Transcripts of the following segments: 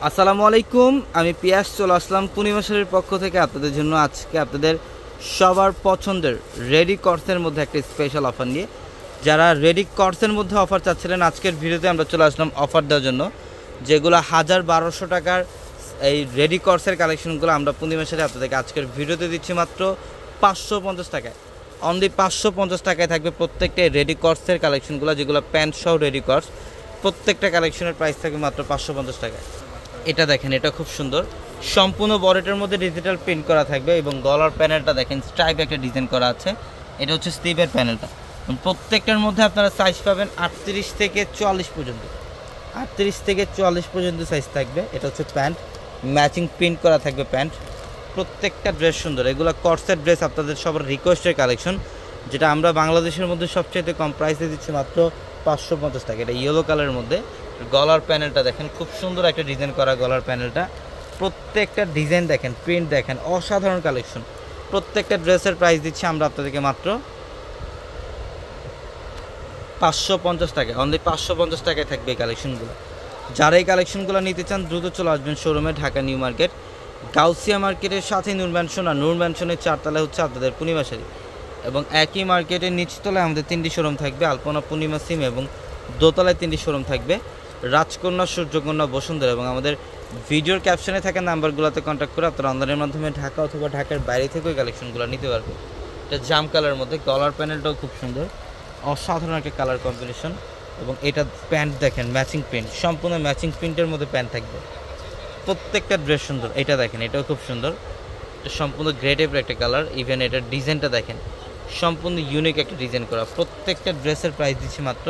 আসসালামু আলাইকুম, আমি পিয়াস চলে আসলাম পূর্ণিমা শাড়ির পক্ষ থেকে আপনাদের জন্য আজকে আপনাদের সবার পছন্দের রেডি কর্সের মধ্যে একটা স্পেশাল অফার নিয়ে। যারা রেডি কর্সের মধ্যে অফার চাচ্ছিলেন, আজকের ভিডিওতে আমরা চলে আসলাম অফার দেওয়ার জন্য। যেগুলো 1200 টাকার এই রেডি কর্সের কালেকশনগুলো আমরা পূর্ণিমা শাড়ি আপনাদেরকে আজকের ভিডিওতে দিচ্ছি মাত্র 550 টাকায়। অনলি 550 টাকায় থাকবে প্রত্যেকটা রেডি কর্সের কালেকশনগুলো, যেগুলো প্যান্ট সহ রেডি কর্স। প্রত্যেকটা কালেকশনের প্রাইস থাকবে মাত্র 550 টাকায়। এটা দেখেন, এটা খুব সুন্দর, সম্পূর্ণ বডিটার মধ্যে ডিজিটাল প্রিন্ট করা থাকবে এবং গলার প্যানেলটা দেখেন স্ট্রাইপ একটা ডিজাইন করা আছে। এটা হচ্ছে স্লিভের প্যানেলটা। প্রত্যেকটার মধ্যে আপনারা সাইজ পাবেন 38 থেকে 44 পর্যন্ত। 38 থেকে 44 পর্যন্ত সাইজ থাকবে। এটা হচ্ছে প্যান্ট, ম্যাচিং প্রিন্ট করা থাকবে প্যান্ট। প্রত্যেকটা ড্রেস সুন্দর, এগুলো কর্সের ড্রেস, আপনাদের সবার রিকোয়েস্টের কালেকশন, যেটা আমরা বাংলাদেশের মধ্যে সবচেয়ে কম প্রাইসে দিচ্ছি মাত্র 550 টাকা। এটা ইয়েলো কালারের মধ্যে। গলার প্যানেলটা দেখেন, খুব সুন্দর একটা ডিজাইন করা গলার প্যানেলটা। প্রত্যেকটা ডিজাইন দেখেন, প্রিন্ট দেখেন, অসাধারণ কালেকশন। প্রত্যেকটা ড্রেসের প্রাইস দিচ্ছি আমরা আপনাদেরকে মাত্র 550 টাকায়। অনলি 550 টাকায় থাকবে এই কালেকশনগুলো। যারা এই কালেকশনগুলো নিতে চান দ্রুত চলে আসবেন শোরুমে, ঢাকা নিউ মার্কেট, গাউসিয়া মার্কেটের সাথে নূর ম্যানশন, আর নূর ম্যানশনের 4 তলায় হচ্ছে আপনাদের পূর্ণিমা শাড়ি। এবং একই মার্কেটের নিচতলায় আমাদের 3টি শোরুম থাকবে, আলপনা, পূর্ণিমা, সিম, এবং দোতলায় 3টি শোরুম থাকবে, রাজকন্যা, সূর্যকন্যা, বসুন্ধরা। এবং আমাদের ভিডিওর ক্যাপশনে থাকা নাম্বারগুলোতে কন্ট্যাক্ট করে আপনারা অনলাইনের মাধ্যমে ঢাকা অথবা ঢাকার বাইরে থেকে ওই কালেকশনগুলো নিতে পারবেন। এটা জাম কালারের মধ্যে, গলার প্যানেলটাও খুব সুন্দর, অসাধারণ একটা কালার কম্বিনেশন। এবং এটা প্যান্ট দেখেন, ম্যাচিং প্রিন্ট, সম্পূর্ণ ম্যাচিং প্রিন্টের মধ্যে প্যান্ট থাকবে। প্রত্যেকটা ড্রেস সুন্দর। এটা দেখেন, এটাও খুব সুন্দর, এটা সম্পূর্ণ গ্রে টাইপের একটা কালার। ইভেন এটার ডিজাইনটা দেখেন, সম্পূর্ণ ইউনিক একটা ডিজাইন করা। প্রত্যেকটা ড্রেসের প্রাইস দিচ্ছি মাত্র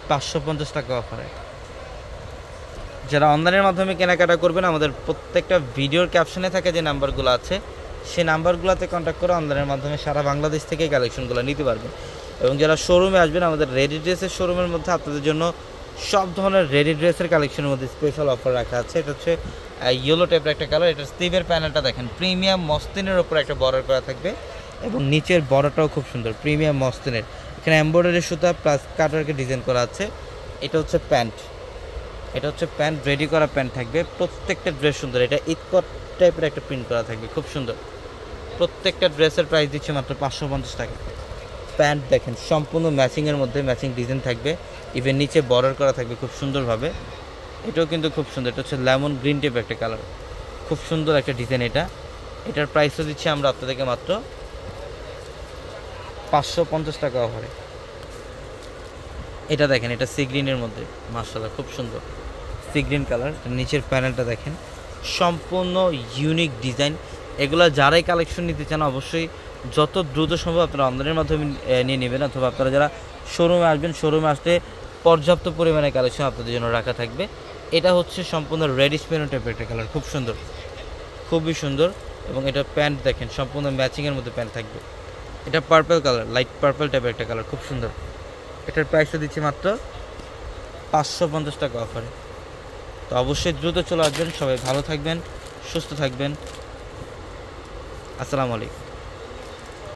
550 টাকা অফারে। যারা অনলাইনের মাধ্যমে কেনাকাটা করবেন, আমাদের প্রত্যেকটা ভিডিওর ক্যাপশনে থাকে যে নাম্বারগুলো আছে, সেই নাম্বারগুলোতে কন্ট্যাক্ট করে অনলাইনের মাধ্যমে সারা বাংলাদেশ থেকে কালেকশনগুলো নিতে পারবেন। এবং যারা শোরুমে আসবেন, আমাদের রেডি ড্রেসের শোরুমের মধ্যে আপনাদের জন্য সব ধরনের রেডি ড্রেসের কালেকশনের মধ্যে স্পেশাল অফার রাখা আছে। এটা হচ্ছে ইয়েলো টাইপের একটা কালার। এটার স্লিভের প্যানেলটা দেখেন, প্রিমিয়াম মসলিনের ওপর একটা বর্ডার করা থাকবে এবং নিচের বর্ডারটাও খুব সুন্দর, প্রিমিয়াম মসলিনের। এখানে এমব্রয়ডারি সুতা প্লাস কাটওয়ার্কে ডিজাইন করা আছে। এটা হচ্ছে প্যান্ট, এটা হচ্ছে প্যান্ট, রেডি করা প্যান্ট থাকবে। প্রত্যেকটা ড্রেস সুন্দর। এটা ইটকট টাইপের একটা প্রিন্ট করা থাকবে, খুব সুন্দর। প্রত্যেকটা ড্রেসের প্রাইস দিচ্ছে মাত্র 550 টাকা। প্যান্ট দেখেন, সম্পূর্ণ ম্যাচিংয়ের মধ্যে ম্যাচিং ডিজাইন থাকবে, ইভেন নিচে বর্ডার করা থাকবে খুব সুন্দরভাবে। এটাও কিন্তু খুব সুন্দর। এটা হচ্ছে লেমন গ্রিন টাইপের একটা কালার, খুব সুন্দর একটা ডিজাইন। এটার প্রাইসও দিচ্ছি আমরা আপনাদেরকে মাত্র 550 টাকা অফারে। এটা দেখেন, এটা সি গ্রিনের মধ্যে, মাশাআল্লাহ খুব সুন্দর সি গ্রিন কালার। নিচের প্যানেলটা দেখেন, সম্পূর্ণ ইউনিক ডিজাইন। এগুলো যারাই কালেকশন নিতে চান অবশ্যই যত দ্রুত সম্ভব আপনারা অনলাইনের মাধ্যমে নিয়ে নেবেন, অথবা আপনারা যারা শোরুমে আসবেন, শোরুমে আসলে পর্যাপ্ত পরিমাণে কালেকশন আপনাদের জন্য রাখা থাকবে। এটা হচ্ছে সম্পূর্ণ রেডিশ মেরুন টাইপের একটা কালার, খুব সুন্দর, খুবই সুন্দর। এবং এটা প্যান্ট দেখেন, সম্পূর্ণ ম্যাচিংয়ের মধ্যে প্যান্ট থাকবে। এটা পার্পল কালার, লাইট পার্পল টাইপের একটা কালার, খুব সুন্দর। এটার প্রাইসটা দিচ্ছি মাত্র 550 টাকা অফারে। তো অবশ্যই দ্রুত চলে আসবেন। সবাই ভালো থাকবেন, সুস্থ থাকবেন। আসসালামু আলাইকুম।